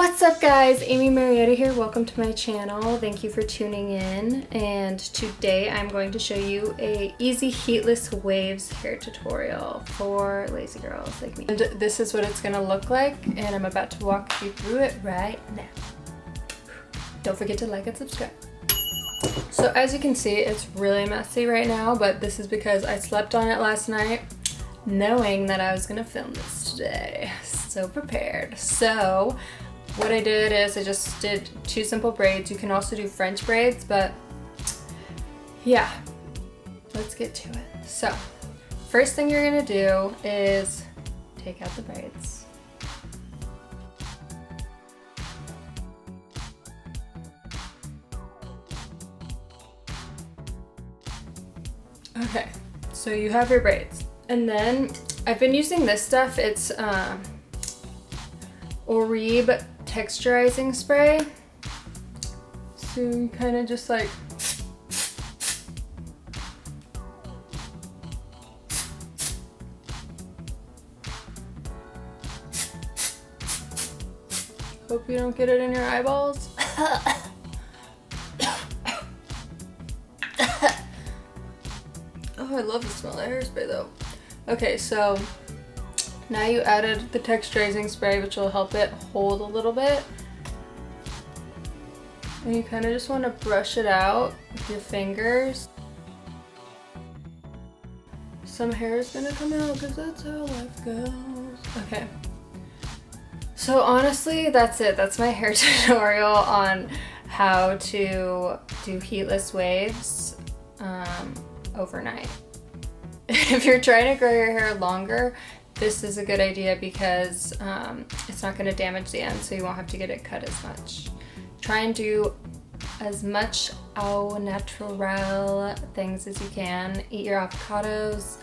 What's up guys, Amy Marietta here. Welcome to my channel. Thank you for tuning in, and today I'm going to show you a easy heatless waves hair tutorial for lazy girls like me. And this is what it's gonna look like, and I'm about to walk you through it right now. Don't forget to like and subscribe. So as you can see, it's really messy right now, but this is because I slept on it last night knowing that I was gonna film this today. So prepared. So what I did is I just did 2 simple braids. You can also do French braids, but yeah, let's get to it. So first thing you're gonna do is take out the braids. Okay, so you have your braids. And then I've been using this stuff. It's Oribe texturizing spray. So you kind of just like hope you don't get it in your eyeballs. Oh, I love the smell of hairspray though. Okay, so now you added the texturizing spray, which will help it hold a little bit. And you kind of just want to brush it out with your fingers. Some hair is gonna come out because that's how life goes. Okay. So honestly, that's it. That's my hair tutorial on how to do heatless waves overnight. If you're trying to grow your hair longer, this is a good idea because it's not going to damage the end, so you won't have to get it cut as much. Try and do as much au natural things as you can. Eat your avocados,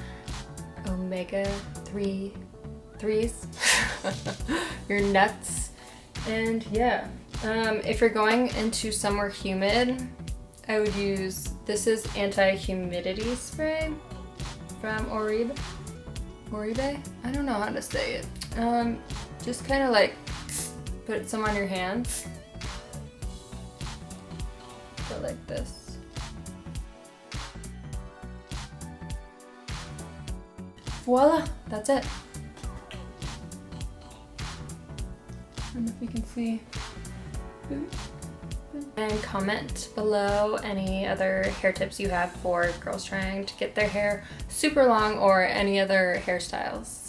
omega-3s, your nuts, and yeah. If you're going into somewhere humid, I would use, this is anti-humidity spray from Oribe. I don't know how to say it. Just kind of like put some on your hands. Go like this. Voila, that's it. I don't know if you can see. And comment below any other hair tips you have for girls trying to get their hair super long or any other hairstyles.